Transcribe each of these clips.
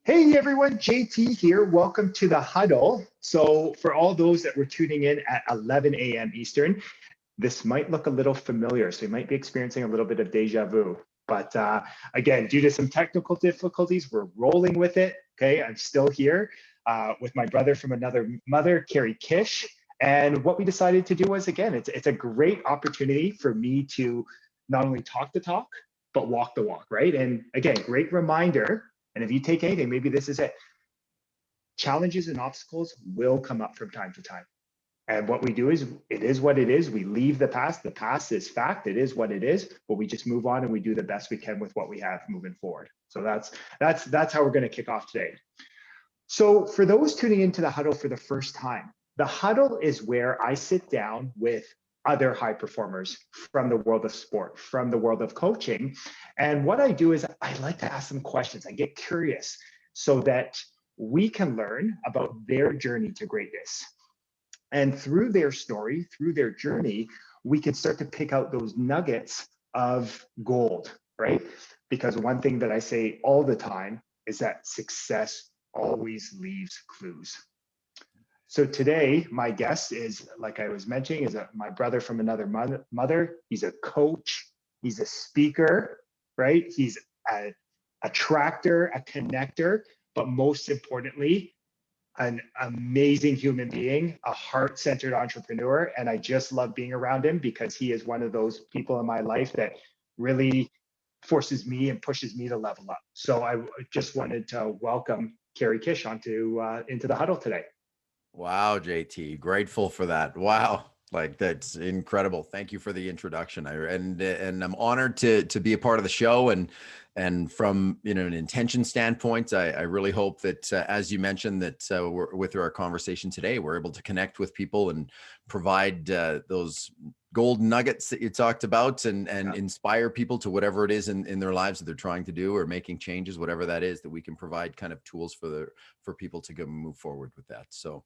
Hey everyone, JT here. Welcome to the huddle. So, for all those that were tuning in at 11 a.m. Eastern, this might look a little familiar. So, you might be experiencing a little bit of deja vu. But again, due to some technical difficulties, we're rolling with it. Okay, I'm still here with my brother from another mother, Cary Kish. And what we decided to do was again, it's a great opportunity for me to not only talk the talk, but walk the walk, right? And again, great reminder. And if you take anything, maybe this is it. Challenges and obstacles will come up from time to time. And what we do is, it is what it is. We leave the past. The past is fact. It is what it is. But we just move on and we do the best we can with what we have moving forward. So that's how we're going to kick off today. So for those tuning into the huddle for the first time, the huddle is where I sit down with other high performers from the world of sport, from the world of coaching. And what I do is I like to ask them questions. I get curious so that we can learn about their journey to greatness. And through their story, through their journey, we can start to pick out those nuggets of gold, right? Because one thing that I say all the time is that success always leaves clues. So today, my guest is, like I was mentioning, my brother from another mother. He's a coach, he's a speaker, right? He's a attractor, a connector, but most importantly, an amazing human being, a heart-centered entrepreneur. And I just love being around him because he is one of those people in my life that really forces me and pushes me to level up. So I just wanted to welcome Cary Kish onto into the huddle today. Wow, JT, grateful for that. Wow, like that's incredible. Thank you for the introduction. And I'm honored to be a part of the show. And from an intention standpoint, I really hope that as you mentioned that with our conversation today, we're able to connect with people and provide those gold nuggets that you talked about and Yeah. inspire people to whatever it is in their lives that they're trying to do or making changes, whatever that is, that we can provide kind of tools for people to go move forward with that. So.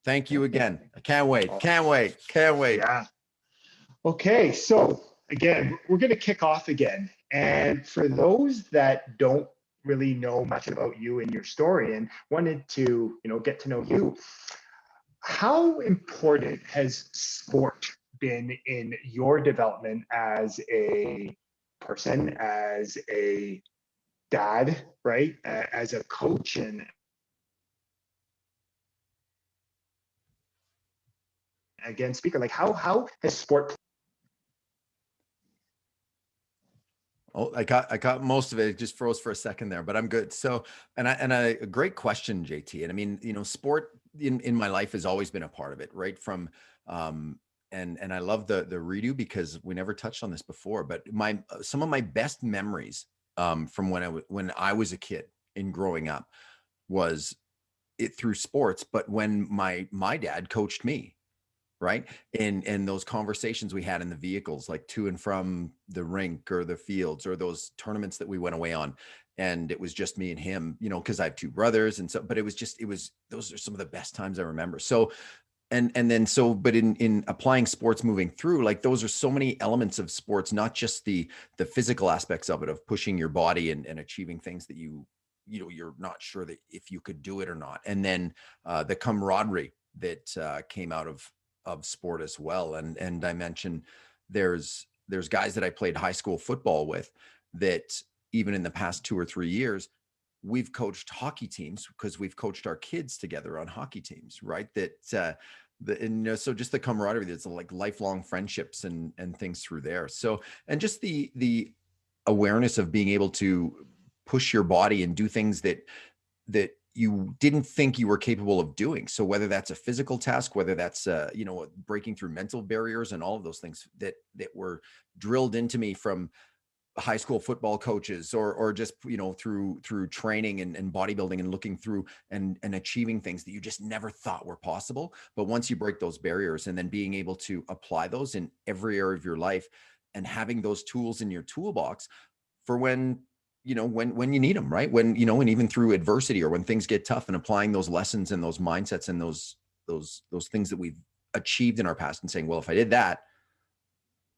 Thank you again. I can't wait. Can't wait. Can't wait. Yeah. Okay. So again, we're going to kick off again. And for those that don't really know much about you and your story and wanted to, get to know you, how important has sport been in your development as a person, as a dad, right? As a coach and again, speaker, like how has sport. Oh, I caught most of it. It just froze for a second there, but I'm good. So, a great question, JT. And I mean, sport in my life has always been a part of it, right? From and I love the redo because we never touched on this before, but some of my best memories from when I was a kid in growing up was it through sports, but when my dad coached me, right? And those conversations we had in the vehicles, like to and from the rink or the fields or those tournaments that we went away on. And it was just me and him, because I have two brothers. And so, but those are some of the best times I remember. So, but in applying sports moving through, like those are so many elements of sports, not just the physical aspects of it, of pushing your body and achieving things that you're not sure that if you could do it or not. And then the camaraderie that came out of sport as well. And I mentioned there's guys that I played high school football with that even in the past 2 or 3 years, we've coached hockey teams because we've coached our kids together on hockey teams, right? So just the camaraderie, that's like lifelong friendships and things through there. So, and just the awareness of being able to push your body and do things that you didn't think you were capable of doing. So whether that's a physical task, whether that's breaking through mental barriers and all of those things that were drilled into me from high school football coaches or just through training and bodybuilding and looking through and achieving things that you just never thought were possible. But once you break those barriers and then being able to apply those in every area of your life and having those tools in your toolbox for when you need them, right? And even through adversity or when things get tough, and applying those lessons and those mindsets and those things that we've achieved in our past and saying, well, if I did that,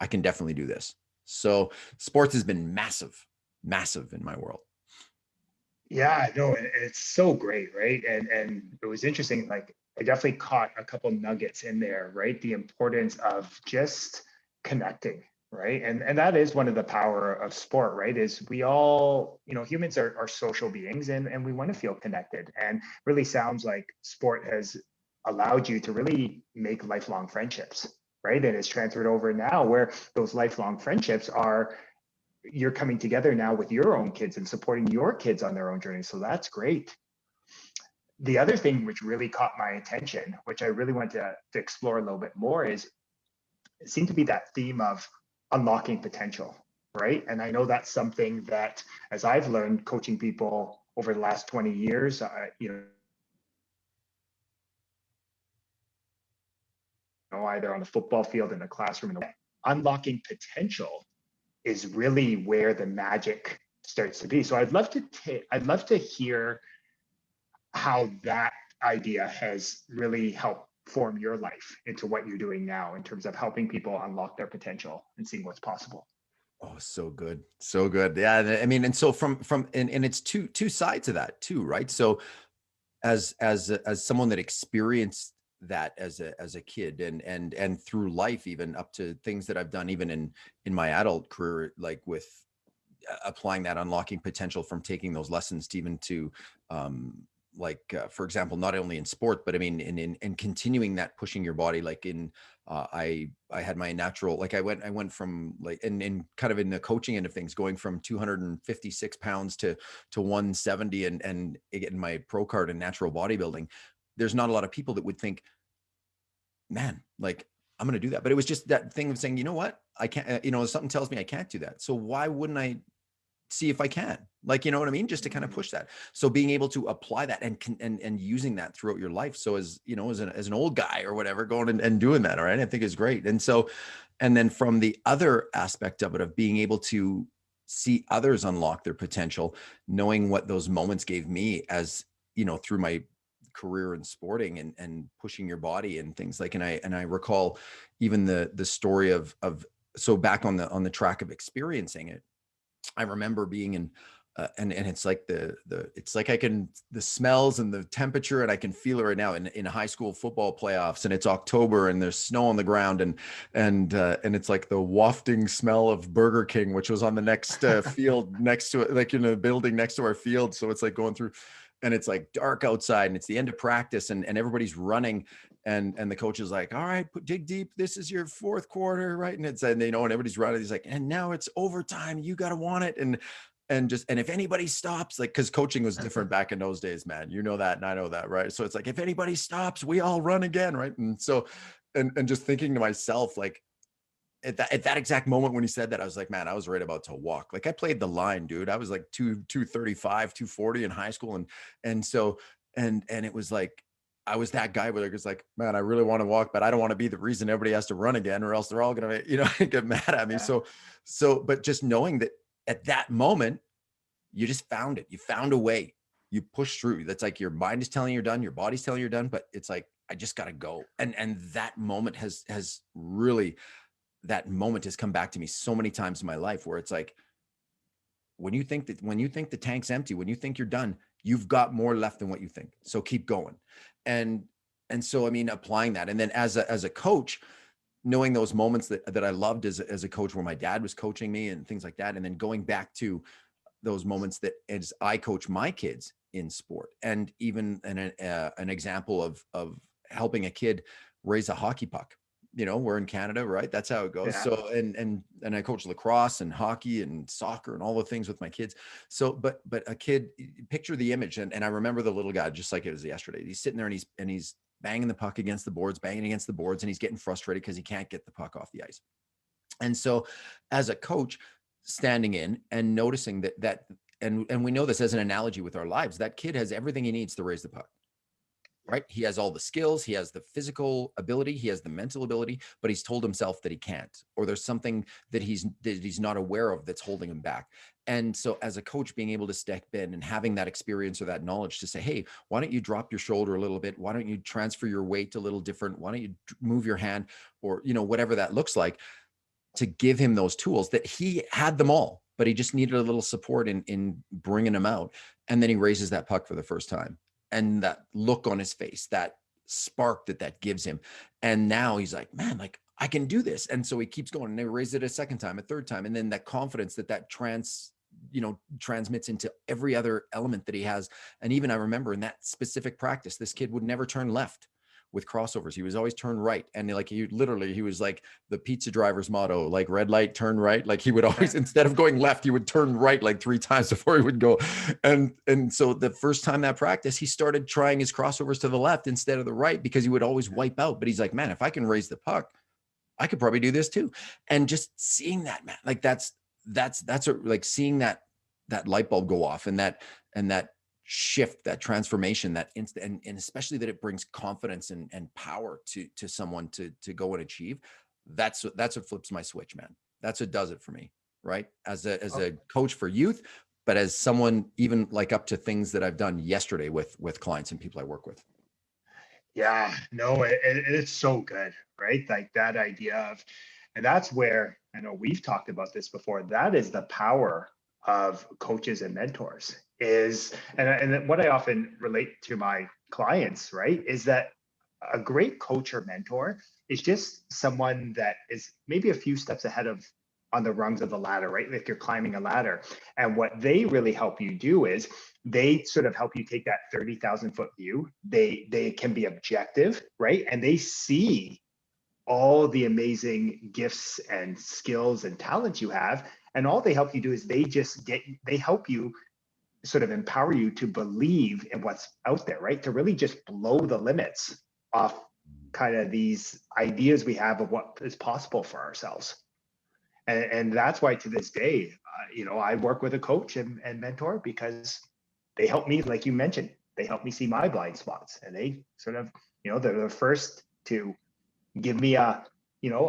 I can definitely do this. So sports has been massive in my world. Yeah, no, it's so great, right? And it was interesting. Like, I definitely caught a couple nuggets in there, right? The importance of just connecting, right? And that is one of the power of sport, right? Is we all, humans are social beings, and we want to feel connected. And really sounds like sport has allowed you to really make lifelong friendships, right? And it's transferred over now where those lifelong friendships are, you're coming together now with your own kids and supporting your kids on their own journey. So that's great. The other thing which really caught my attention, which I really want to explore a little bit more, is it seemed to be that theme of unlocking potential, right? And I know that's something that, as I've learned coaching people over the last 20 years, either on the football field, in the classroom, unlocking potential is really where the magic starts to be. So I'd love to hear how that idea has really helped form your life into what you're doing now in terms of helping people unlock their potential and seeing what's possible. Oh, so good. So good. Yeah. I mean, and so and it's two sides of that too, right? So as someone that experienced that as a kid and through life, even up to things that I've done even in my adult career, like with applying that unlocking potential from taking those lessons to even to for example, not only in sport but I mean in continuing that, pushing your body, like in I had my natural, like I went from like in kind of in the coaching end of things, going from 256 pounds to 170 and getting my pro card in natural bodybuilding. There's not a lot of people that would think, man, like I'm going to do that, but it was just that thing of saying, you know what, I can't, something tells me I can't do that, so why wouldn't I see if I can, like, you know what I mean? Just to kind of Mm, push that. So being able to apply that and using that throughout your life. So as, as an old guy or whatever, going and doing that. All right. I think is great. And so, and then from the other aspect of it, of being able to see others unlock their potential, knowing what those moments gave me as, through my career in sporting and pushing your body and things like, and I recall even the story of, so back on the track of experiencing it, I remember being in, and it's like it's like I can, the smells and the temperature, and I can feel it right now in high school football playoffs, and it's October and there's snow on the ground, and it's like the wafting smell of Burger King, which was on the next field next to it, like in a building next to our field. So it's like going through, and it's like dark outside, and it's the end of practice, and everybody's running, and the coach is like, all right, dig deep, this is your fourth quarter, right? And it's, and and everybody's running, he's like, and now it's overtime, you got to want it. And if anybody stops, like, because coaching was different back in those days, man, that, and I know that, right? So it's like, if anybody stops, we all run again, right? And so, and just thinking to myself, like, at that exact moment when he said that, I was like, man, I was right about to walk. Like, I played the line, dude. I was like 235, 240 in high school. And so, and it was like, I was that guy where it's like, man, I really want to walk, but I don't want to be the reason everybody has to run again, or else they're all going to, get mad at me. yeah. But just knowing that at that moment, you just found it. You found a way. You push through. That's like, your mind is telling you're done, your body's telling you're done, but it's like, I just got to go. And that moment has really, that moment has come back to me so many times in my life, where it's like, when you think the tank's empty, when you think you're done, you've got more left than what you think. So keep going. And so, I mean, applying that, and then as a coach, knowing those moments that I loved as a coach, where my dad was coaching me and things like that, and then going back to those moments that as I coach my kids in sport, and even an example of helping a kid raise a hockey puck. We're in Canada, right? That's how it goes. Yeah. So, and I coach lacrosse and hockey and soccer and all the things with my kids. So, but a kid, picture the image, and I remember the little guy just like it was yesterday. He's sitting there and he's banging the puck against the boards, and he's getting frustrated because he can't get the puck off the ice. And so, as a coach, standing in and noticing that, and we know this as an analogy with our lives, that kid has everything he needs to raise the puck, right? He has all the skills, he has the physical ability, he has the mental ability, but he's told himself that he can't, or there's something that he's not aware of that's holding him back. And so, as a coach, being able to step in and having that experience or that knowledge to say, hey, why don't you drop your shoulder a little bit? Why don't you transfer your weight a little different? Why don't you move your hand, or whatever that looks like, to give him those tools that he had them all, but he just needed a little support in bringing him out. And then he raises that puck for the first time, and that look on his face, that spark that gives him. And now he's like, man, like I can do this. And so he keeps going, and they raise it a second time, a third time. And then that confidence that transmits into every other element that he has. And even I remember in that specific practice, this kid would never turn left with crossovers. He was always turn right. And like, he was like the pizza driver's motto, like red light, turn right. Like he would always, instead of going left, he would turn right like 3 times before he would go. And so the first time that practice, he started trying his crossovers to the left instead of the right, because he would always wipe out. But he's like, man, if I can raise the puck, I could probably do this too. And just seeing that, man, like that's like seeing that light bulb go off, and that shift, that transformation, that instant, and especially that it brings confidence and power to someone to go and achieve. That's what flips my switch, man. That's what does it for me, right? As a coach for youth, but as someone even like up to things that I've done yesterday with clients and people I work with. Yeah, no, it's so good, right? Like that idea of, and that's where I know we've talked about this before. That is the power of coaches and mentors is, and what I often relate to my clients, right, is that a great coach or mentor is just someone that is maybe a few steps ahead of on the rungs of the ladder, right? Like you're climbing a ladder. And what they really help you do is they sort of help you take that 30,000 foot view. They can be objective, right? And they see all the amazing gifts and skills and talents you have. And all they help you do is they help you sort of empower you to believe in what's out there, right? To really just blow the limits off kind of these ideas we have of what is possible for ourselves. And that's why to this day, I work with a coach and mentor because they help me, like you mentioned, they help me see my blind spots, and they sort of, they're the first to give me a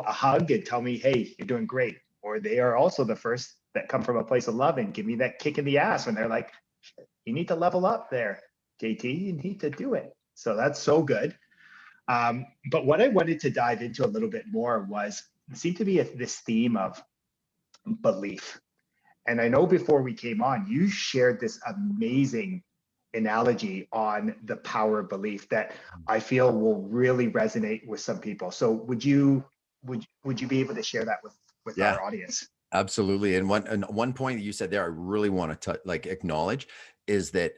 hug and tell me, hey, you're doing great. Or they are also the first that come from a place of love and give me that kick in the ass when they're like, you need to level up there, JT, you need to do it. So that's so good. But what I wanted to dive into a little bit more was, it seemed to be this theme of belief. And I know before we came on, you shared this amazing analogy on the power of belief that I feel will really resonate with some people. So would you be able to share that with Yeah, our audience? absolutely. And one point that you said there, I really want to like acknowledge is that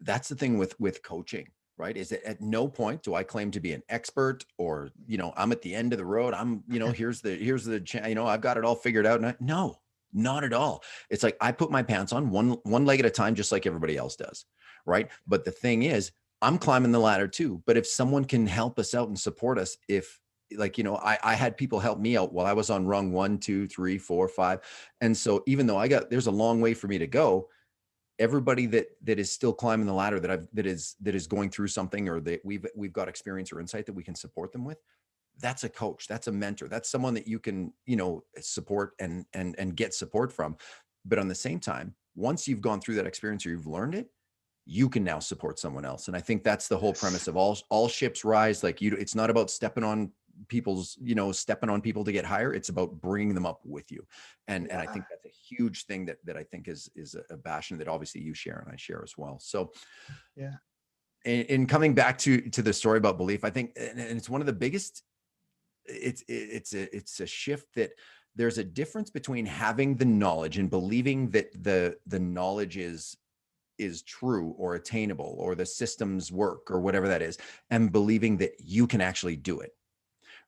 that's the thing with coaching, right? Is that at no point do I claim to be an expert, or, I'm at the end of the road. I'm, here's the, I've got it all figured out. No, not at all. It's like, I put my pants on one leg at a time, just like everybody else does. Right. But the thing is, I'm climbing the ladder too. But if someone can help us out and support us, if like, I had people help me out while I was on rung 1, 2, 3, 4, 5. And so even though there's a long way for me to go, everybody that is still climbing the ladder that is going through something, or that we've got experience or insight that we can support them with, that's a coach, that's a mentor, that's someone that you can, support and get support from. But on the same time, once you've gone through that experience or you've learned it, you can now support someone else. And I think that's the whole premise of all ships rise. Like it's not about stepping on people to get higher. It's about bringing them up with you. And I think that's a huge thing that I think is a passion that obviously you share and I share as well. So Yeah. in coming back to the story about belief, I think, and it's one of the biggest, it's a shift that there's a difference between having the knowledge and believing that the knowledge is true or attainable, or the systems work or whatever that is, and believing that you can actually do it.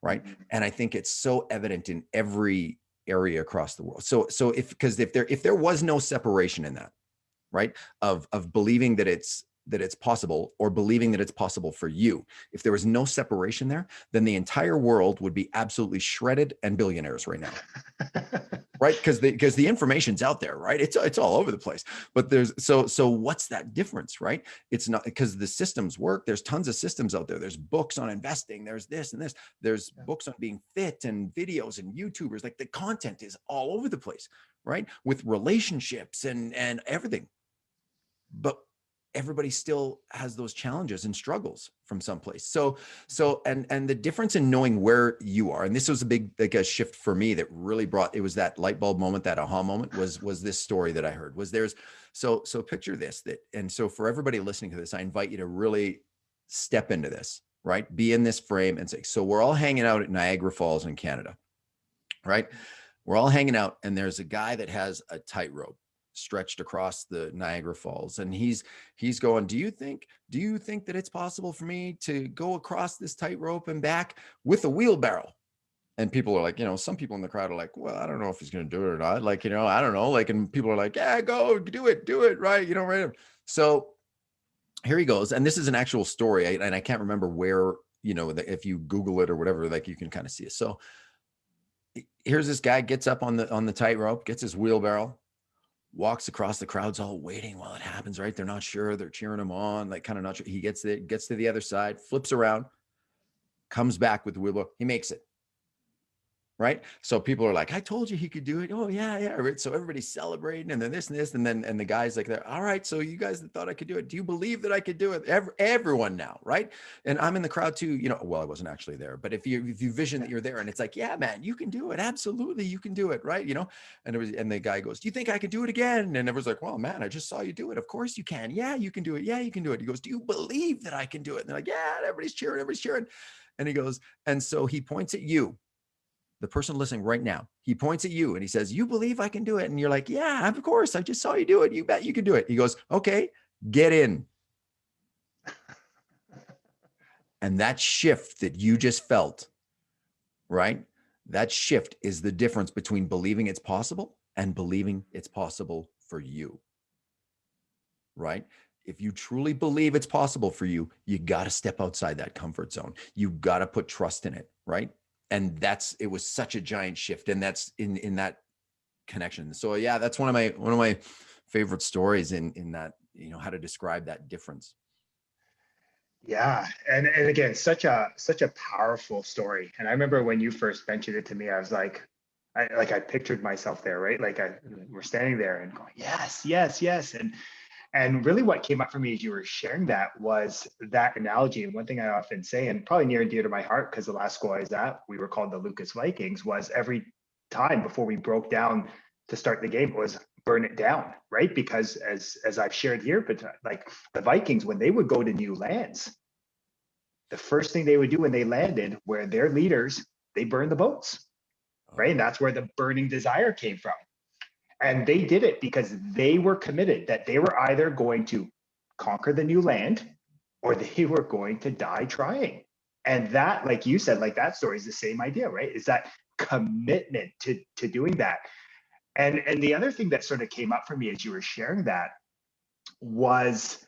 Right. Mm-hmm. And I think it's so evident in every area across the world. So if there was no separation in that, right, of believing that it's possible, or believing that it's possible for you, if there was no separation there, then the entire world would be absolutely shredded and billionaires right now. Right? Because the information's out there, right? It's all over the place. But there's so what's that difference, right? It's not because the systems work. There's tons of systems out there. There's books on investing. There's this and this. There's books on being fit and videos and YouTubers. Like the content is all over the place, right? With relationships and everything. But everybody still has those challenges and struggles from someplace. And the difference in knowing where you are, and this was a big, like a shift for me that really brought, it was that light bulb moment, that aha moment was this story that I heard was so picture this, and so for everybody listening to this, I invite you to really step into this, right? Be in this frame and say, so we're all hanging out at Niagara Falls in Canada, right? We're all hanging out and there's a guy that has a tightrope stretched across the Niagara Falls. And he's going, do you think that it's possible for me to go across this tightrope and back with a wheelbarrow? And people are like, some people in the crowd are like, well, I don't know if he's going to do it or not. Like, I don't know. Like, and people are like, yeah, go do it. Right. Right. So here he goes. And this is an actual story. And I can't remember where, if you Google it or whatever, like you can kind of see it. So here's this guy gets up on the tightrope, gets his wheelbarrow, walks across, the crowd's all waiting while it happens, right? They're not sure. They're cheering him on, like kind of not sure. He gets to the other side, flips around, comes back with the wheelbarrow. He makes it. Right. So people are like, I told you he could do it. Oh yeah. Yeah. Right. So everybody's celebrating and then this and this. And then, and the guy's like, all right. So you guys that thought I could do it, do you believe that I could do it? Everyone now. Right. And I'm in the crowd too, well, I wasn't actually there, but if you vision that you're there and it's like, yeah, man, you can do it. Absolutely. You can do it. Right. And the guy goes, do you think I could do it again? And everyone's like, well, man, I just saw you do it. Of course you can. Yeah, you can do it. Yeah, you can do it. He goes, do you believe that I can do it? And they're like, yeah, everybody's cheering. And he goes, and so he points at you, the person listening right now. He points at you and he says, you believe I can do it? And you're like, yeah, of course. I just saw you do it. You bet you can do it. He goes, okay, get in. And that shift that you just felt, right? That shift is the difference between believing it's possible and believing it's possible for you, right? If you truly believe it's possible for you, you got to step outside that comfort zone. You got to put trust in it, right? And it was such a giant shift. And that's in that connection. So yeah, that's one of my favorite stories in that, how to describe that difference. Yeah. And again, such a powerful story. And I remember when you first mentioned it to me, I was like, I pictured myself there, right? Like we're standing there and going, yes, yes, yes. And really what came up for me as you were sharing that was that analogy. And one thing I often say, and probably near and dear to my heart, because the last school I was at, we were called the Lucas Vikings, was every time before we broke down to start the game was burn it down, right? Because as I've shared here, but like the Vikings, when they would go to new lands, the first thing they would do when they landed, where their leaders, they burned the boats, right? And that's where the burning desire came from. And they did it because they were committed that they were either going to conquer the new land or they were going to die trying. And that, like you said, like that story is the same idea, right? Is that commitment to doing that. And the other thing that sort of came up for me as you were sharing that was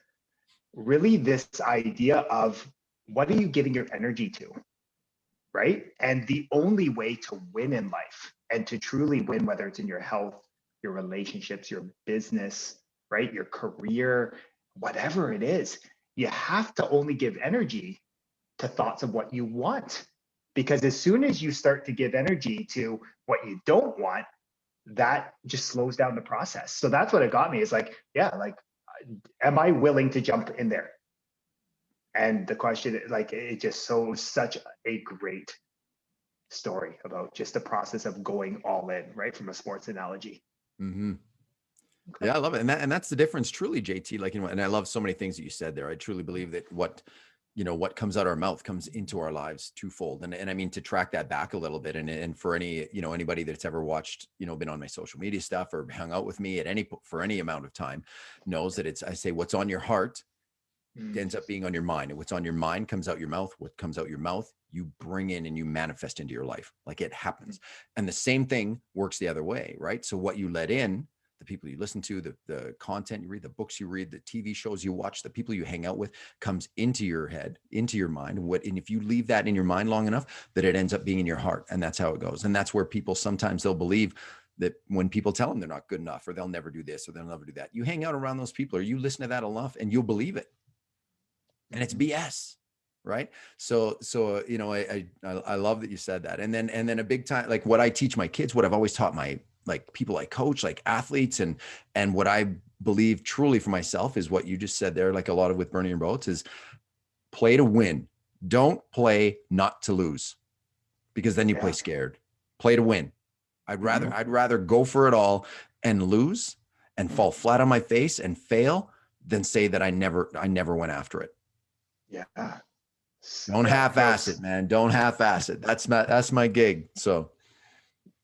really this idea of what are you giving your energy to, right? And the only way to win in life and to truly win, whether it's in your health, your relationships, your business, right? Your career, whatever it is, you have to only give energy to thoughts of what you want. Because as soon as you start to give energy to what you don't want, that just slows down the process. So that's what it got me is like, yeah, like, am I willing to jump in there? And the question, like, it just such a great story about just the process of going all in, right? From a sports analogy. Mm-hmm. Okay. Yeah, I love it. And that's the difference truly, JT, like, and I love so many things that you said there. I truly believe that what comes out of our mouth comes into our lives twofold. And I mean, to track that back a little bit and for any, anybody that's ever watched, been on my social media stuff or hung out with me for any amount of time knows that I say, what's on your heart ends up being on your mind, and what's on your mind comes out your mouth. What comes out your mouth, you bring in and you manifest into your life. Like it happens. And the same thing works the other way, right? So what you let in, the people you listen to, the content you read, the books you read, the TV shows you watch, the people you hang out with comes into your head, into your mind. And if you leave that in your mind long enough, that it ends up being in your heart. And that's how it goes. And that's where people, sometimes they'll believe that when people tell them they're not good enough, or they'll never do this, or they'll never do that. You hang out around those people, or you listen to that enough, and you'll believe it. And it's BS. Right. So, I love that you said that. And then a big time, like what I teach my kids, what I've always taught my, like people I coach, like athletes, and what I believe truly for myself is what you just said there, like a lot of with burning your boats, is play to win. Don't play not to lose, because then you play scared. Play to win. I'd rather go for it all and lose and fall flat on my face and fail than say that I never went after it. Yeah. Don't Yeah. half-ass it, man. Don't half-ass it. That's my gig. So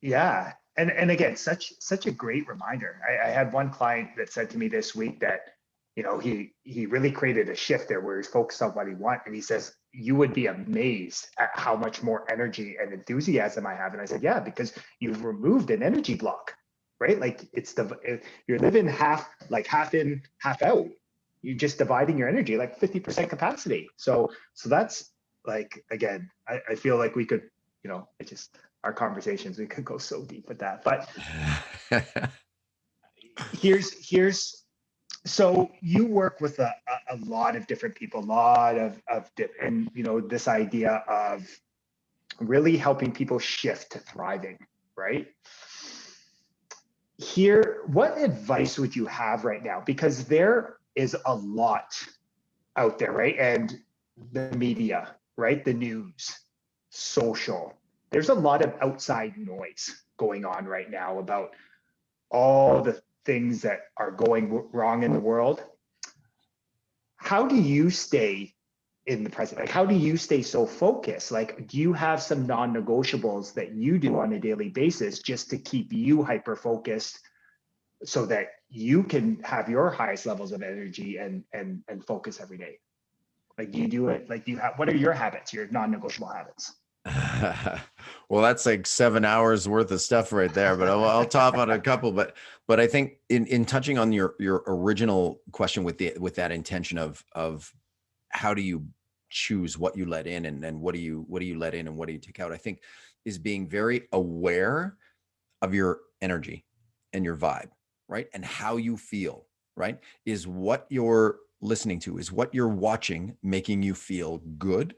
Yeah. And again, such a great reminder. I had one client that said to me this week that, he really created a shift there where he's focused on what he wants. And he says, you would be amazed at how much more energy and enthusiasm I have. And I said, yeah, because you've removed an energy block, right? Like you're living half in, half out. You're just dividing your energy, like 50% capacity. So that's like, again, I feel like we could, our conversations, we could go so deep with that. But here's so you work with a lot of different people, a lot of and this idea of really helping people shift to thriving, right? Here, what advice would you have right now? Because there is a lot out there, right? And the media, right? The news, social. There's a lot of outside noise going on right now about all the things that are going wrong in the world. How do you stay in the present? Like, how do you stay so focused? Like, do you have some non-negotiables that you do on a daily basis just to keep you hyper focused so that you can have your highest levels of energy and focus every day? Like, do you do it? Like, what are your habits, your non-negotiable habits? Well, that's like 7 hours worth of stuff right there, but I'll top on a couple. But I think in touching on your original question with that intention of how do you choose what you let in and what do you let in and what do you take out, I think is being very aware of your energy and your vibe, right? And how you feel, right? Is what you're listening to, is what you're watching making you feel good,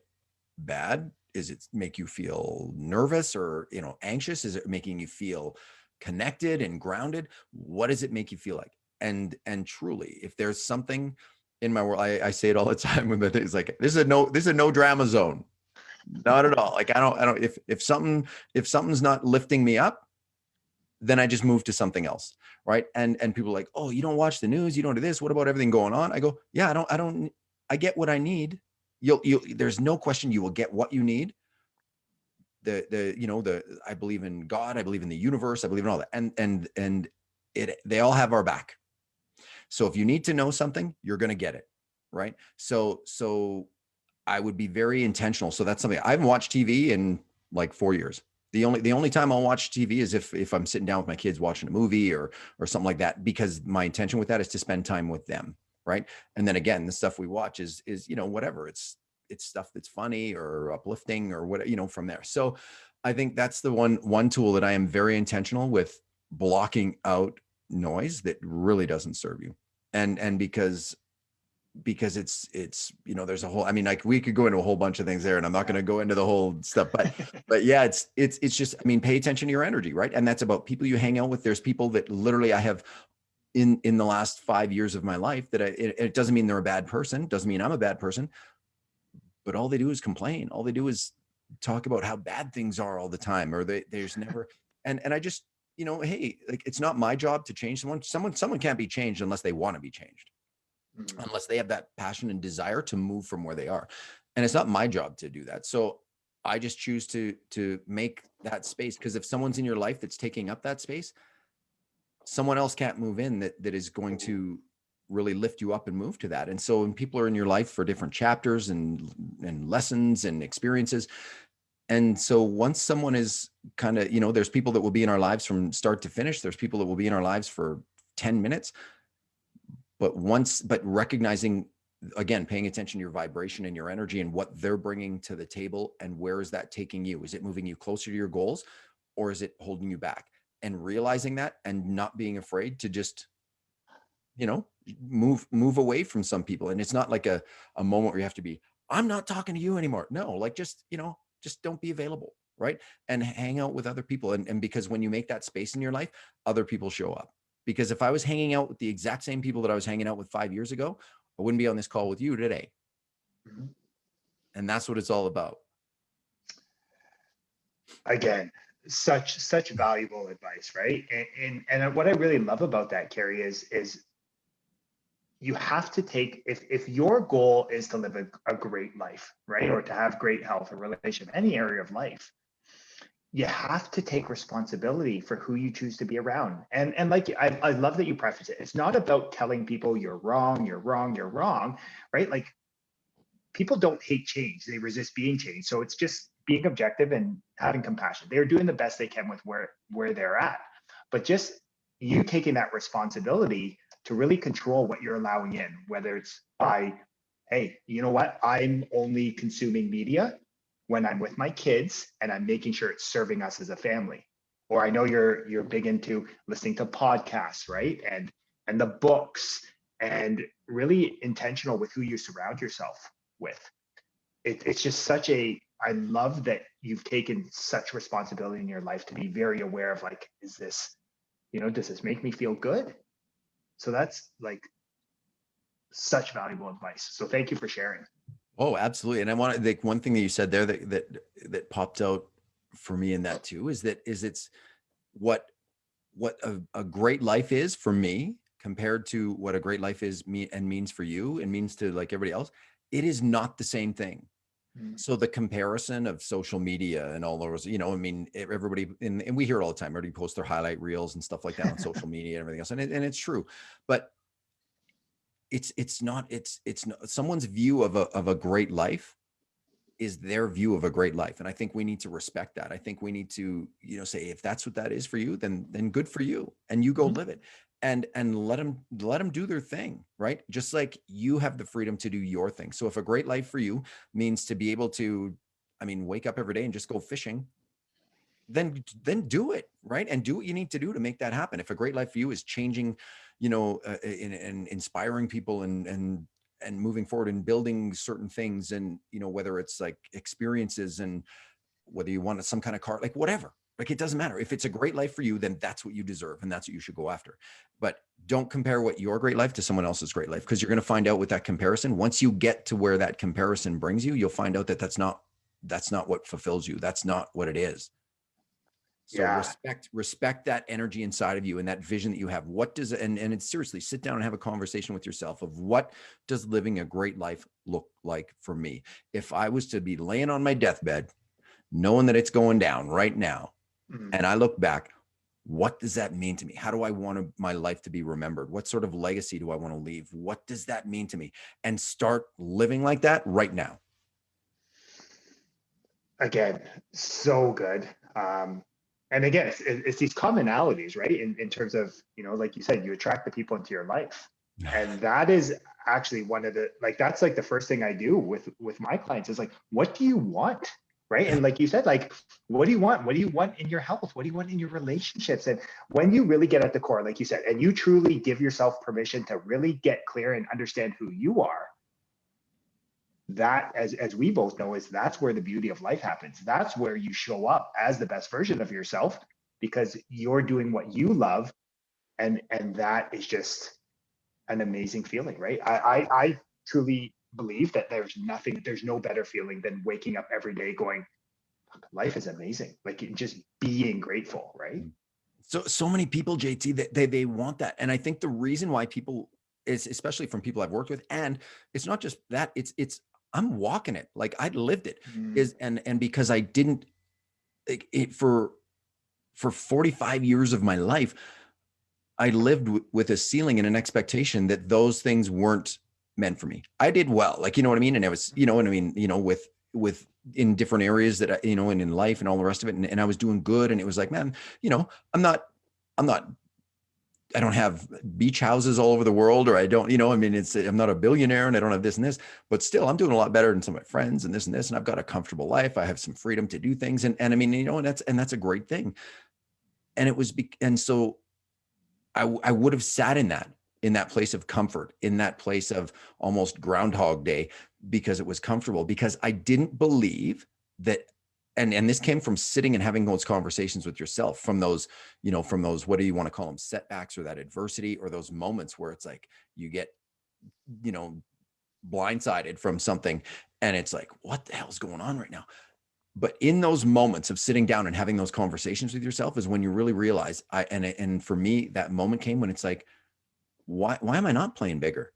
bad? Is it make you feel nervous or, anxious? Is it making you feel connected and grounded? What does it make you feel like? And truly, if there's something in my world, I say it all the time when it's like, this is a no drama zone. Not at all. Like, I don't, if something's not lifting me up, then I just move to something else. Right. And people are like, oh, you don't watch the news. You don't do this. What about everything going on? I go, yeah, I get what I need. There's no question you will get what you need. I believe in God, I believe in the universe, I believe in all that. And they all have our back. So if you need to know something, you're going to get it. Right. So I would be very intentional. So that's something I haven't watched TV in like 4 years. The only time I'll watch TV is if I'm sitting down with my kids watching a movie or something like that, because my intention with that is to spend time with them. Right. And then again, the stuff we watch is whatever, it's stuff that's funny or uplifting or what, from there. So I think that's the one tool that I am very intentional with, blocking out noise that really doesn't serve you. And because it's there's a whole, I mean, like we could go into a whole bunch of things there and I'm not going to go into the whole stuff, but yeah, it's just, I mean, pay attention to your energy, right? And that's about people you hang out with. There's people that literally I have in the last 5 years of my life that it doesn't mean they're a bad person, doesn't mean I'm a bad person, but all they do is complain. All they do is talk about how bad things are all the time, or there's never, and I just, hey, like, it's not my job to change someone. Someone can't be changed unless they want to be changed, unless they have that passion and desire to move from where they are. And it's not my job to do that. So I just choose to make that space, because if someone's in your life that's taking up that space, someone else can't move in that is going to really lift you up and move to that. And so when people are in your life for different chapters and lessons and experiences, and so once someone is kind of, there's people that will be in our lives from start to finish. There's people that will be in our lives for 10 minutes. But recognizing, again, paying attention to your vibration and your energy and what they're bringing to the table, and where is that taking you? Is it moving you closer to your goals, or is it holding you back? And realizing that, and not being afraid to just, move away from some people. And it's not like a moment where you have to be, I'm not talking to you anymore. No, like just don't be available, right? And hang out with other people. And because when you make that space in your life, other people show up, because if I was hanging out with the exact same people that I was hanging out with 5 years ago, I wouldn't be on this call with you today. Mhm. And that's what it's all about. Again, such valuable advice, right? And what I really love about that, Cary, is you have to take, if your goal is to live a great life, right, or to have great health or relationship, any area of life, you have to take responsibility for who you choose to be around. And like I love that you preface it. It's not about telling people you're wrong, you're wrong, you're wrong, right? Like people don't hate change, they resist being changed. So it's just being objective and having compassion. They're doing the best they can with where they're at. But just you taking that responsibility to really control what you're allowing in, whether it's by, hey, you know what, I'm only consuming media when I'm with my kids and I'm making sure it's serving us as a family. Or I know you're big into listening to podcasts, right? And the books, and really intentional with who you surround yourself with. It's just such a, I love that you've taken such responsibility in your life to be very aware of, like, is this, does this make me feel good? So that's like such valuable advice. So thank you for sharing. Oh, absolutely. And I want to, like, one thing that you said there that popped out for me in that too is it's what a great life is for me compared to what a great life is means for you and means to like everybody else. It is not the same thing. Mm. So the comparison of social media and all those, I mean, everybody, and we hear it all the time, everybody posts their highlight reels and stuff like that on social media and everything else. And it's true, but it's not someone's view of a great life is their view of a great life. And I think we need to respect that. I think we need to, say, if that's what that is for you, then good for you, and you go Mhm. live it, and let them do their thing, right? Just like you have the freedom to do your thing. So if a great life for you means to be able to, I mean, wake up every day and just go fishing, then do it, right? And do what you need to do to make that happen. If a great life for you is changing, and inspiring people and moving forward and building certain things, and whether it's like experiences, and whether you want some kind of car, like whatever, like it doesn't matter. If it's a great life for you, then that's what you deserve and that's what you should go after. But don't compare what your great life to someone else's great life, because you're going to find out with that comparison, once you get to where that comparison brings you, you'll find out that that's not what fulfills you. That's not what it is. So Yeah. respect that energy inside of you and that vision that you have. What does, and it's seriously, sit down and have a conversation with yourself of, what does living a great life look like for me? If I was to be laying on my deathbed, knowing that it's going down right now, Mhm. and I look back, what does that mean to me? How do I want my life to be remembered? What sort of legacy do I want to leave? What does that mean to me? And start living like that right now. Again, so good. And again, it's these commonalities, right? In terms of, like you said, you attract the people into your life. And that is actually one of the, like, that's like the first thing I do with my clients is like, what do you want? Right. And like you said, like, what do you want? What do you want in your health? What do you want in your relationships? And when you really get at the core, like you said, and you truly give yourself permission to really get clear and understand who you are, that, as we both know, is that's where the beauty of life happens. That's where you show up as the best version of yourself, because you're doing what you love. And that is just an amazing feeling, right? I truly believe that there's no better feeling than waking up every day going, life is amazing, like just being grateful, right? So many people, JT, that they want that. And I think the reason why people is, especially from people I've worked with, and it's not just that, it's I'm walking it, like I lived it, Mm. is, and because I didn't, like, it for 45 years of my life, I lived with a ceiling and an expectation that those things weren't meant for me. I did well, like, you know what I mean? And it was, and I mean, with in different areas that, and in life and all the rest of it. And I was doing good. And it was like, man, I'm not, I don't have beach houses all over the world, or I don't, I mean, I'm not a billionaire and I don't have this and this, but still I'm doing a lot better than some of my friends and this and this. And I've got a comfortable life. I have some freedom to do things. And I mean, and that's a great thing. And it was, and so I would have sat in that place of comfort, in that place of almost Groundhog Day, because it was comfortable, because I didn't believe that and this came from sitting and having those conversations with yourself, from those, from those, what do you want to call them, setbacks, or that adversity, or those moments where it's like you get, you know, blindsided from something, and it's like, what the hell's going on right now? But in those moments of sitting down and having those conversations with yourself is when you really realize, and for me, that moment came when it's like, why am I not playing bigger?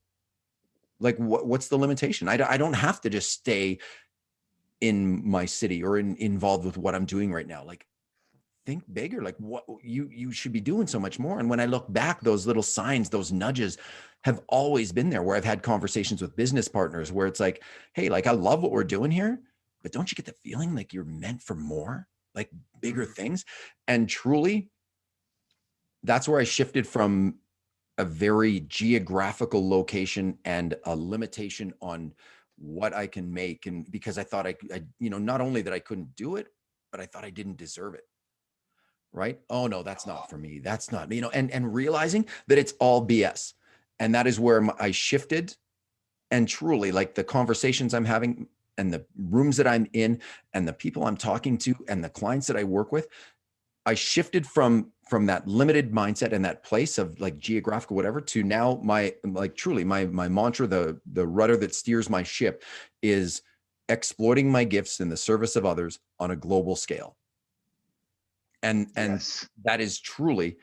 Like, what's the limitation? I don't have to just stay in my city or involved with what I'm doing right now. Like, think bigger. Like, what you should be doing so much more. And when I look back, those little signs, those nudges have always been there, where I've had conversations with business partners where it's like, hey, like, I love what we're doing here, but don't you get the feeling like you're meant for more, like bigger things? And truly, that's where I shifted from a very geographical location and a limitation on what I can make. And because I thought not only that I couldn't do it, but I thought I didn't deserve it. Right? Oh no, that's not for me. That's not, and realizing that it's all BS. And that is where I shifted. And truly, like, the conversations I'm having and the rooms that I'm in and the people I'm talking to and the clients that I work with, I shifted from that limited mindset and that place of like geographical whatever, to now truly my mantra, the rudder that steers my ship, is exploiting my gifts in the service of others on a global scale. And Yes. that is truly,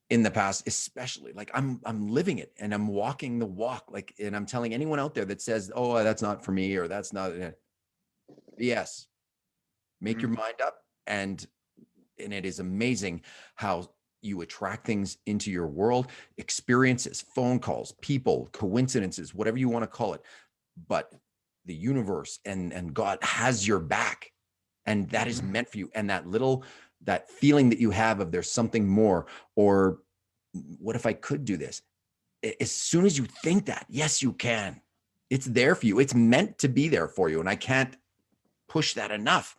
in the past, especially, like, I'm living it and I'm walking the walk. Like, and I'm telling anyone out there that says, oh, that's not for me, or that's not, yes, make your mind up. And it is amazing how you attract things into your world, experiences, phone calls, people, coincidences, whatever you want to call it. But the universe and God has your back, and that is meant for you. And that feeling that you have of there's something more, or what if I could do this? As soon as you think that, yes, you can. It's there for you. It's meant to be there for you. And I can't push that enough,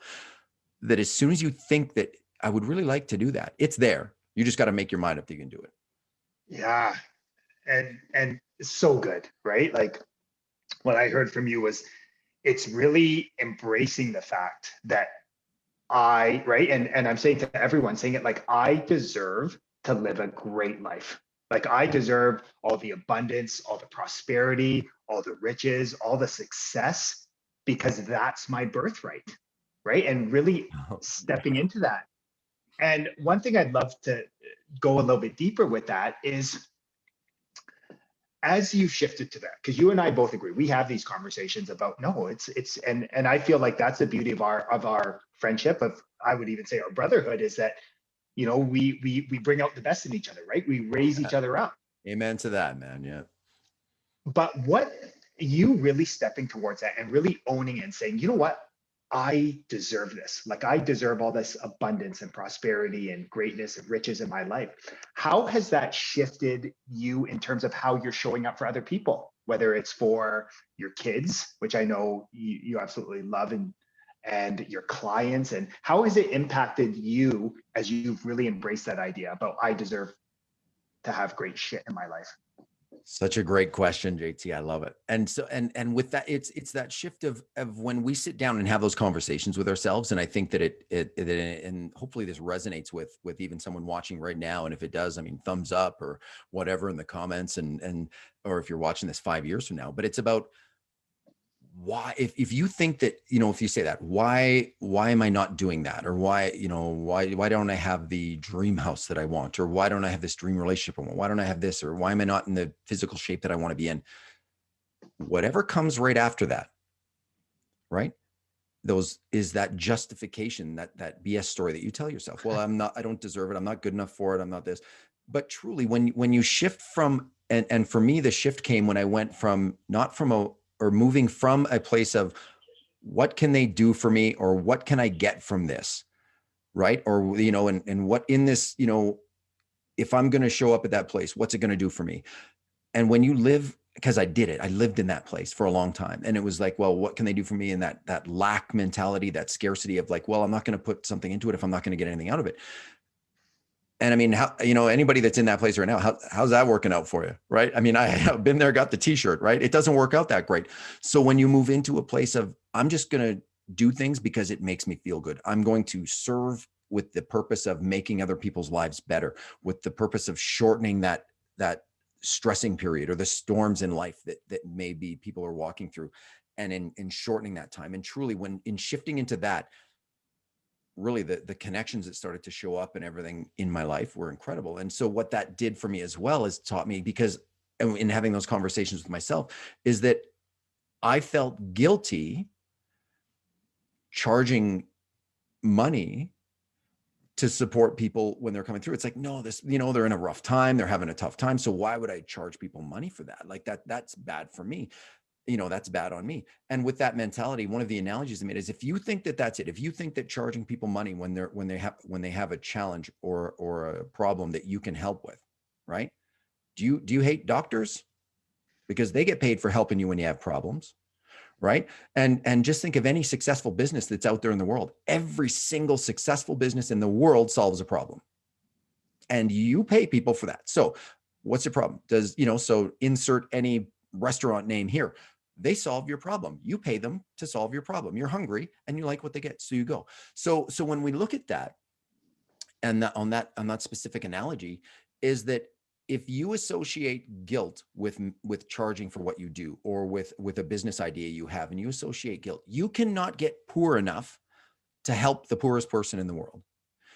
that as soon as you think that I would really like to do that, it's there. You just got to make your mind up that you can do it. Yeah. And it's so good, right? Like, what I heard from you was, it's really embracing the fact that right? And I'm saying to everyone, saying it like, I deserve to live a great life. Like, I deserve all the abundance, all the prosperity, all the riches, all the success, because that's my birthright, right? And really Oh, yeah. stepping into that. And one thing I'd love to go a little bit deeper with that is, as you shifted to that, because you and I both agree, we have these conversations about, no, and I feel like that's the beauty of our friendship, of, I would even say, our brotherhood, is that, we bring out the best in each other, right? We raise each other up. Amen to that, man. Yeah. But what you really stepping towards that and really owning it and saying, you know what? I deserve this. Like, I deserve all this abundance and prosperity and greatness and riches in my life. How has that shifted you in terms of how you're showing up for other people, whether it's for your kids, which I know you absolutely love, and your clients, and how has it impacted you as you've really embraced that idea about, I deserve to have great shit in my life? Such a great question, JT. I love it. And so, and with that, it's that shift of when we sit down and have those conversations with ourselves. And I think that and hopefully this resonates with even someone watching right now. And if it does, I mean, thumbs up or whatever in the comments, or if you're watching this 5 years from now. But it's about, why, if you think that, if you say that, why am I not doing that? Or why don't I have the dream house that I want? Or why don't I have this dream relationship I want? Why don't I have this? Or why am I not in the physical shape that I want to be in? Whatever comes right after that, right? Those is that justification, that BS story that you tell yourself. Well, I don't deserve it. I'm not good enough for it. I'm not this. But truly, when you shift from, and for me, the shift came when I went from, not from or moving from a place of, what can they do for me, or what can I get from this, right? Or, and what in this, if I'm going to show up at that place, what's it going to do for me? And when you live, because I lived in that place for a long time, and it was like, well, what can they do for me? And that lack mentality, that scarcity of like, well, I'm not going to put something into it if I'm not going to get anything out of it. And I mean, how, anybody that's in that place right now, how's that working out for you? Right. I mean, I have been there, got the t-shirt, right? It doesn't work out that great. So when you move into a place of, I'm just going to do things because it makes me feel good. I'm going to serve with the purpose of making other people's lives better, with the purpose of shortening that stressing period or the storms in life that maybe people are walking through, and in shortening that time. And truly, when in shifting into that, really the connections that started to show up and everything in my life were incredible. And so what that did for me as well is taught me, because in having those conversations with myself, is that I felt guilty charging money to support people when they're coming through. It's like, no, this, they're in a rough time, they're having a tough time. So why would I charge people money for that? Like that's bad for me. That's bad on me. And with that mentality, one of the analogies I made is, if you think that that's it, if you think that charging people money when they have a challenge or a problem that you can help with, right? Do you hate doctors? Because they get paid for helping you when you have problems, right? And just think of any successful business that's out there in the world. Every single successful business in the world solves a problem, and you pay people for that. So what's the problem? So insert any restaurant name here. They solve your problem. You pay them to solve your problem. You're hungry and you like what they get, so you go. So when we look at that, and on that specific analogy, is that if you associate guilt with charging for what you do, or with a business idea you have, and you associate guilt, you cannot get poor enough to help the poorest person in the world.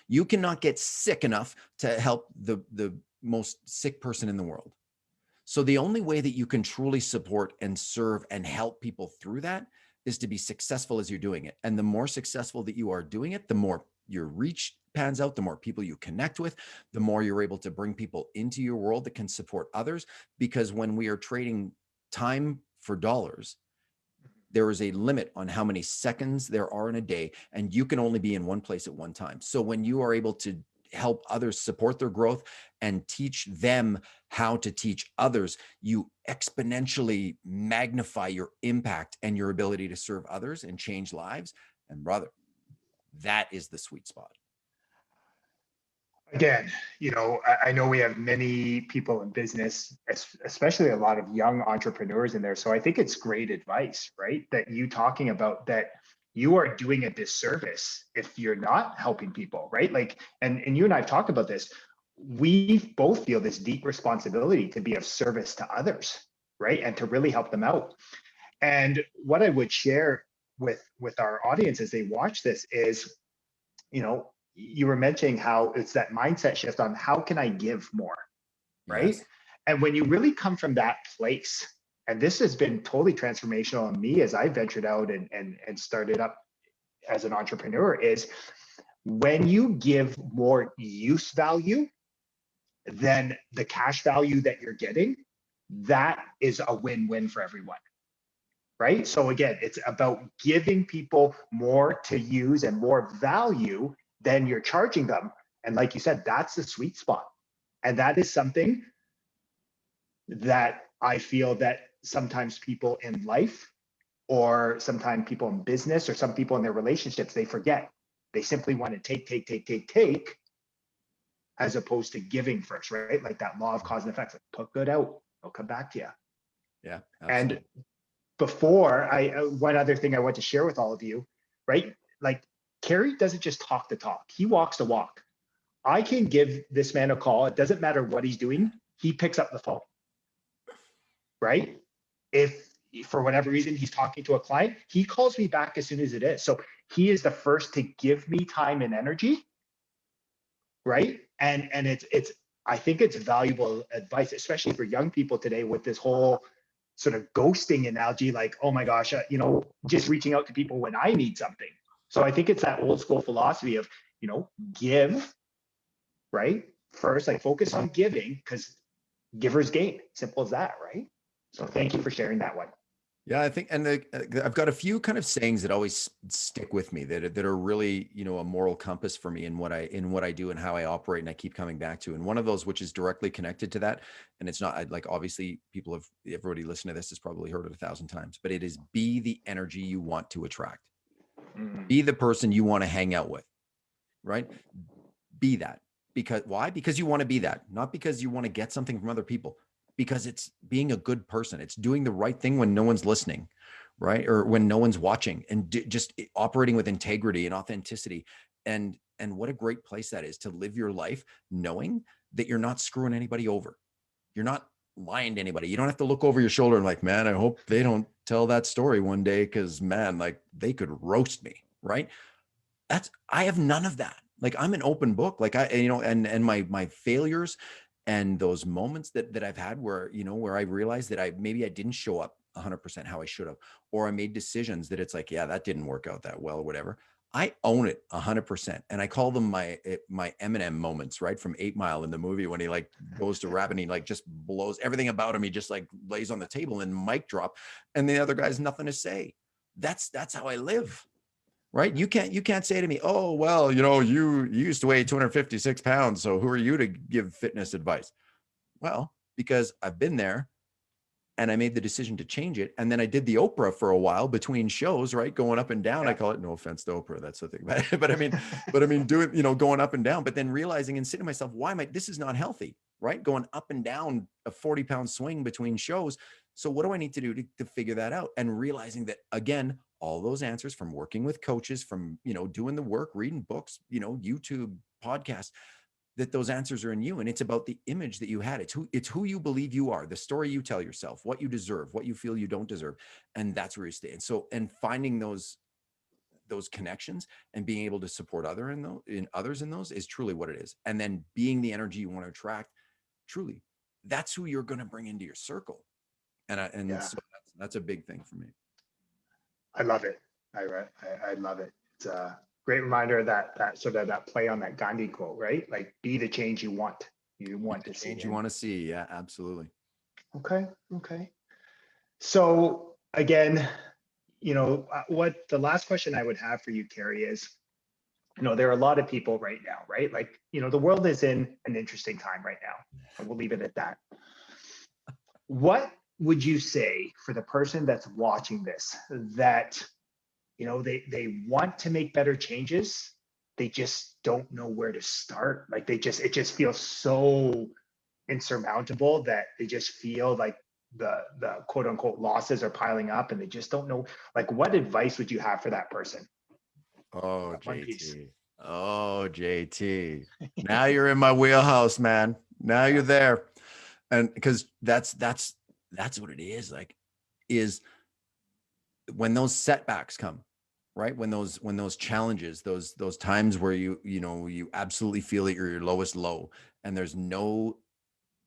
You cannot get sick enough to help the most sick person in the world. So the only way that you can truly support and serve and help people through that is to be successful as you're doing it. And the more successful that you are doing it, the more your reach pans out, the more people you connect with, the more you're able to bring people into your world that can support others. Because when we are trading time for dollars, there is a limit on how many seconds there are in a day, and you can only be in one place at one time. So when you are able to help others support their growth and teach them how to teach others, you exponentially magnify your impact and your ability to serve others and change lives. And brother, that is the sweet spot. Again, I know we have many people in business, especially a lot of young entrepreneurs in there. So I think it's great advice, right? That you talking about that you are doing a disservice if you're not helping people, right? Like, and you and I have talked about this. We both feel this deep responsibility to be of service to others, right? And to really help them out. And what I would share with our audience as they watch this is, you were mentioning how it's that mindset shift on how can I give more, right? Yes. And when you really come from that place, and this has been totally transformational on me as I ventured out and started up as an entrepreneur, is when you give more use value than the cash value that you're getting, that is a win-win for everyone. Right? So again, it's about giving people more to use and more value than you're charging them. And like you said, that's the sweet spot. And that is something that I feel that sometimes people in life, or sometimes people in business, or some people in their relationships, they forget. They simply want to take, as opposed to giving first, right? Like that law of cause and effects, like put good out, it'll come back to you. Yeah, absolutely. And before one other thing I want to share with all of you, right? Like Cary doesn't just talk the talk, he walks the walk. I can give this man a call. It doesn't matter what he's doing. He picks up the phone, right? If for whatever reason he's talking to a client, he calls me back as soon as it is. So he is the first to give me time and energy, right? And it's I think it's valuable advice, especially for young people today with this whole sort of ghosting analogy, like, oh my gosh, just reaching out to people when I need something. So I think it's that old school philosophy of, give, right? First, like focus on giving, because givers gain. Simple as that, right? So thank you for sharing that one. Yeah, I think, and I've got a few kind of sayings that always stick with me that are really, a moral compass for me in what I do and how I operate, and I keep coming back to. And one of those, which is directly connected to that, and it's not like, obviously everybody listening to this has probably heard it 1,000 times, but it is, be the energy you want to attract. Be the person you want to hang out with, right? Be that. Because why? Because you want to be that, not because you want to get something from other people. Because it's being a good person. It's doing the right thing when no one's listening, right? Or when no one's watching, and just operating with integrity and authenticity. And what a great place that is to live your life knowing that you're not screwing anybody over. You're not lying to anybody. You don't have to look over your shoulder and like, man, I hope they don't tell that story one day, because man, like they could roast me, right? I have none of that. Like I'm an open book. Like and my failures and those moments that I've had where, where I realized that maybe I didn't show up 100% how I should have, or I made decisions that it's like, yeah, that didn't work out that well or whatever. I own it 100%. And I call them my Eminem moments, right? From 8 Mile in the movie, when he like goes to rap and he like just blows everything about him. He just like lays on the table and mic drop, and the other guy's nothing to say. That's how I live. Right. You can't say to me, oh, well, you used to weigh 256 pounds. So who are you to give fitness advice? Well, because I've been there and I made the decision to change it. And then I did the Oprah for a while between shows, right? Going up and down. Yeah. I call it, no offense to Oprah, that's the thing. But I mean, doing, going up and down, but then realizing and saying to myself, this is not healthy, right? Going up and down a 40-pound swing between shows. So what do I need to do to figure that out? And realizing that, again, all those answers from working with coaches, from, doing the work, reading books, YouTube podcasts, that those answers are in you. And it's about the image that you had. It's who you believe you are, the story you tell yourself, what you deserve, what you feel you don't deserve. And that's where you stay. And finding those connections and being able to support others in those is truly what it is. And then being the energy you want to attract, truly, that's who you're going to bring into your circle. And Yeah. so that's a big thing for me. I love it. I love it. It's a great reminder of that sort of that play on that Gandhi quote, right? Like, be the change you want. You Be want the to see. change you want to see. Yeah, absolutely. Okay. Okay. So again, what the last question I would have for you, Cary, is, there are a lot of people right now, right? Like, the world is in an interesting time right now, and we'll leave it at that. What would you say for the person that's watching this, that they want to make better changes, they just don't know where to start? Like it just feels so insurmountable that they just feel like the quote unquote losses are piling up, and they just don't know. Like, what advice would you have for that person? Oh, One piece. JT. Oh, JT. Now you're in my wheelhouse, man. Now you're Yeah. there. And because that's what it is. Like, is when those setbacks come, right? When those challenges, those times where you absolutely feel that you're your lowest low, and there's no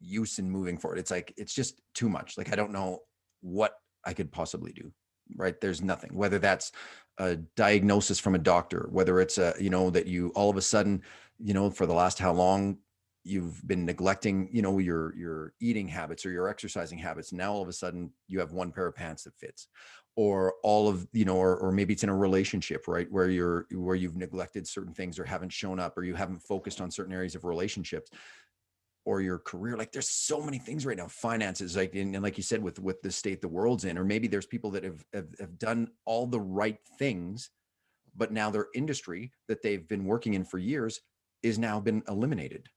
use in moving forward. It's like, it's just too much. Like, I don't know what I could possibly do, right? There's nothing, whether that's a diagnosis from a doctor, whether it's that you all of a sudden, for the last how long you've been neglecting, your eating habits or your exercising habits. Now, all of a sudden you have one pair of pants that fits, or all of, or maybe it's in a relationship, right? Where you've neglected certain things, or haven't shown up, or you haven't focused on certain areas of relationships, or your career. Like, there's so many things right now, finances, like, and like you said, with the state the world's in, or maybe there's people that have done all the right things, but now their industry that they've been working in for years is now been eliminated,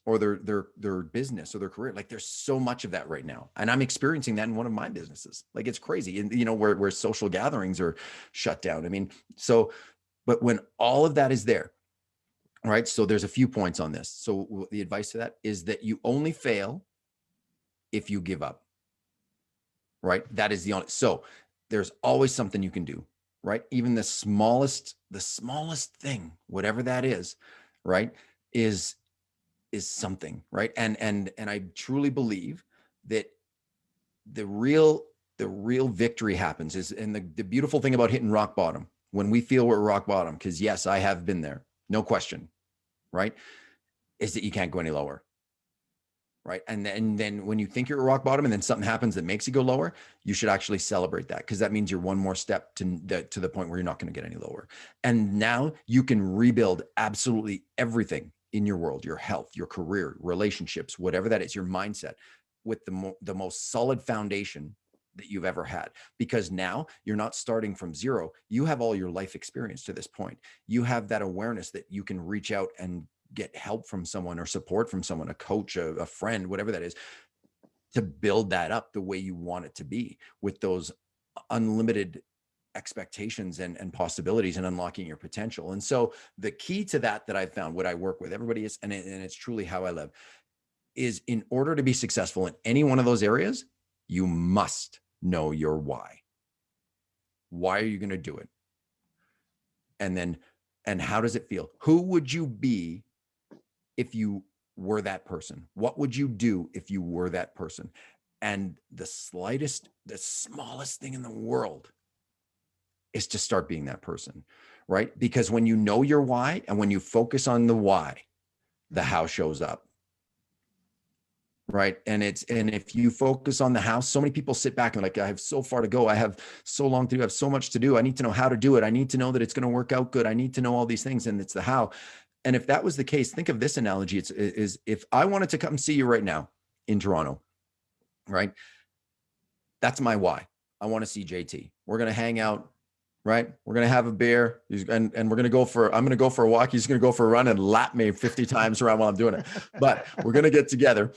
or their business or their career. Like, there's so much of that right now. And I'm experiencing that in one of my businesses. Like, it's crazy. And, where social gatherings are shut down. I mean, but when all of that is there, right? So there's a few points on this. So the advice to that is that you only fail if you give up, right? That is the only, so there's always something you can do, right? Even the smallest thing, whatever that is, right? Is something, right? And I truly believe that the real victory happens is, and the beautiful thing about hitting rock bottom, when we feel we're rock bottom, because yes, I have been there, no question, right? Is that you can't go any lower, right? And then when you think you're at rock bottom and then something happens that makes you go lower, you should actually celebrate that, because that means you're one more step to the point where you're not going to get any lower. And now you can rebuild absolutely everything in your world, your health, your career, relationships, whatever that is, your mindset, with the most solid foundation that you've ever had. Because now you're not starting from zero. You have all your life experience to this point. You have that awareness that you can reach out and get help from someone, or support from someone, a coach, a friend, whatever that is, to build that up the way you want it to be, with those unlimited expectations and possibilities and unlocking your potential. And so the key to that I've found, what I work with everybody is, and it's truly how I live, is in order to be successful in any one of those areas, you must know your why. Why are you going to do it? And how does it feel? Who would you be if you were that person? What would you do if you were that person? And the smallest thing in the world is to start being that person, right? Because when you know your why and when you focus on the why, the how shows up. Right. And if you focus on the how, so many people sit back and like, I have so far to go. I have so long to do. I have so much to do. I need to know how to do it. I need to know that it's going to work out good. I need to know all these things. And it's the how. And if that was the case, think of this analogy. Is if I wanted to come see you right now in Toronto, right? That's my why. I want to see JT. We're going to hang out, right? We're going to have a beer and we're going to I'm going to go for a walk. He's going to go for a run and lap me 50 times around while I'm doing it. But we're going to get together.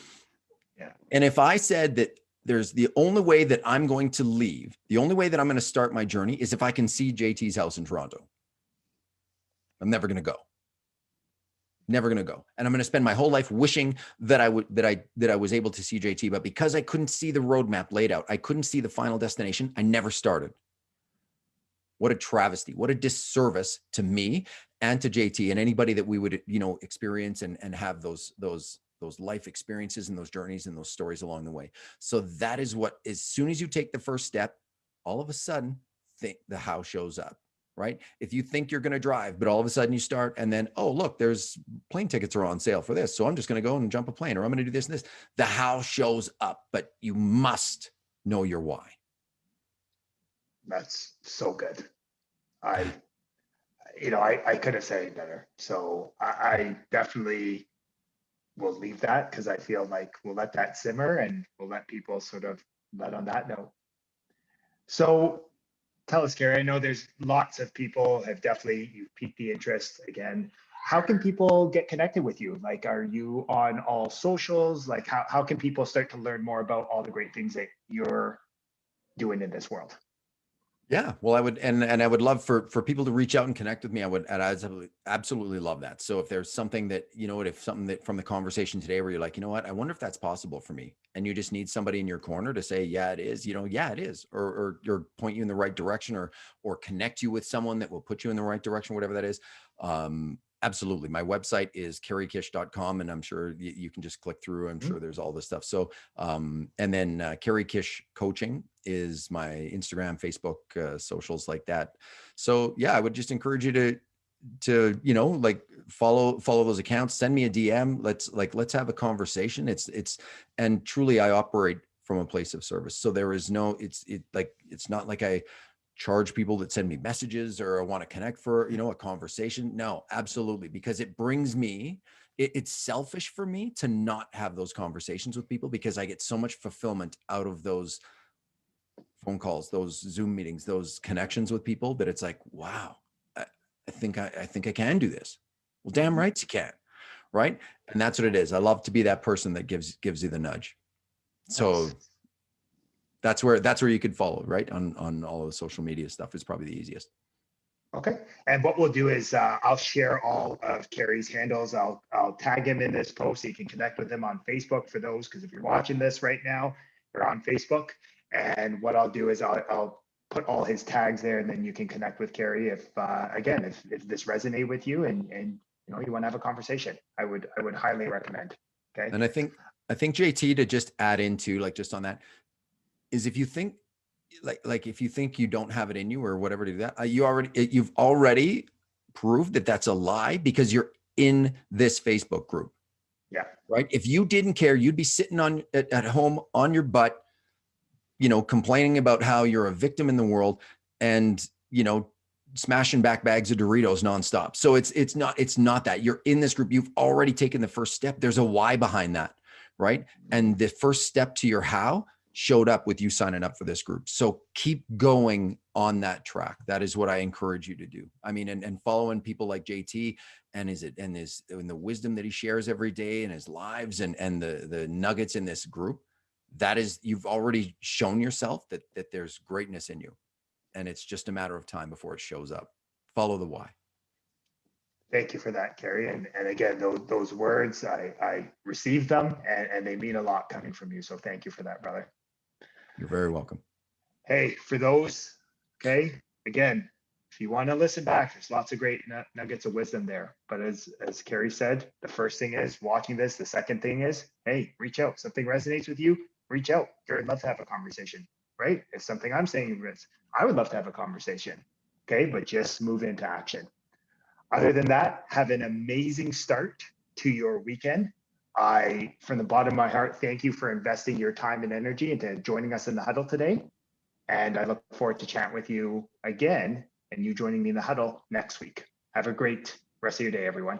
Yeah. And if I said that there's the only way that I'm going to leave, the only way that I'm going to start my journey is if I can see JT's house in Toronto. I'm never going to go. Never going to go. And I'm going to spend my whole life wishing that I was able to see JT, but because I couldn't see the roadmap laid out, I couldn't see the final destination, I never started. What a travesty, what a disservice to me and to JT and anybody that we would, experience and have those life experiences and those journeys and those stories along the way. So that is what, as soon as you take the first step, all of a sudden the how shows up, right? If you think you're going to drive, but all of a sudden you start and then, oh, look, there's plane tickets are on sale for this. So I'm just going to go and jump a plane, or I'm going to do this and this. The how shows up, but you must know your why. That's so good. I couldn't say it better. So I definitely will leave that, because I feel like we'll let that simmer and we'll let people sort of let on that note. So tell us, Cary, I know there's lots of people you've piqued the interest again. How can people get connected with you? Like, are you on all socials? Like, how can people start to learn more about all the great things that you're doing in this world? Yeah, well, I would, and I would love for people to reach out and connect with me. I'd absolutely love that. So if there's something that, if something that from the conversation today where you're like, you know what, I wonder if that's possible for me, and you just need somebody in your corner to say, yeah, it is, yeah, it is, or point you in the right direction, or connect you with someone that will put you in the right direction, whatever that is. Absolutely. My website is carykish.com, and I'm sure you can just click through. I'm sure there's all this stuff. So, and then Cary Kish Coaching is my Instagram, Facebook, socials like that. So yeah, I would just encourage you to like follow those accounts, send me a DM. Let's have a conversation. And truly I operate from a place of service. So there is it's not like I charge people that send me messages or I want to connect for, a conversation. No, absolutely. Because it brings me, it's selfish for me to not have those conversations with people, because I get so much fulfillment out of those phone calls, those Zoom meetings, those connections with people, that it's like, wow, I think I can do this. Well, damn right you can. Right. And that's what it is. I love to be that person that gives you the nudge. So that's where you could follow, right? On all of the social media stuff is probably the easiest. Okay. And what we'll do is I'll share all of Cary's handles. I'll tag him in this post so you can connect with him on Facebook for those, because if you're watching this right now, you're on Facebook. And what I'll do is I'll put all his tags there, and then you can connect with Cary if this resonates with you and you want to have a conversation. I would highly recommend. Okay. And I think JT, to just add into, like, just on that, is if you think if you think you don't have it in you or whatever to do that, you've already proved that that's a lie, because you're in this Facebook group. Yeah. Right. If you didn't care, you'd be sitting at home on your butt, complaining about how you're a victim in the world, and, smashing back bags of Doritos nonstop. So it's not that. You're in this group. You've already taken the first step. There's a why behind that. Right. And the first step to your how showed up with you signing up for this group. So keep going on that track. That is what I encourage you to do. I mean, and following people like JT and the wisdom that he shares every day in his lives, and the nuggets in this group, that is, you've already shown yourself that there's greatness in you, and it's just a matter of time before it shows up. Follow the why. Thank you for that, Cary. And again, those words, I received them and they mean a lot coming from you. So thank you for that, brother. You're very welcome. Hey, for those, okay, again, if you want to listen back, there's lots of great nuggets of wisdom there. But as Cary said, the first thing is watching this. The second thing is, hey, reach out. Something resonates with you, reach out. Cary would love to have a conversation, right? If something I'm saying is, I would love to have a conversation, okay? But just move into action. Other than that, have an amazing start to your weekend. I, from the bottom of my heart, thank you for investing your time and energy into joining us in the huddle today. And I look forward to chatting with you again and you joining me in the huddle next week. Have a great rest of your day, everyone.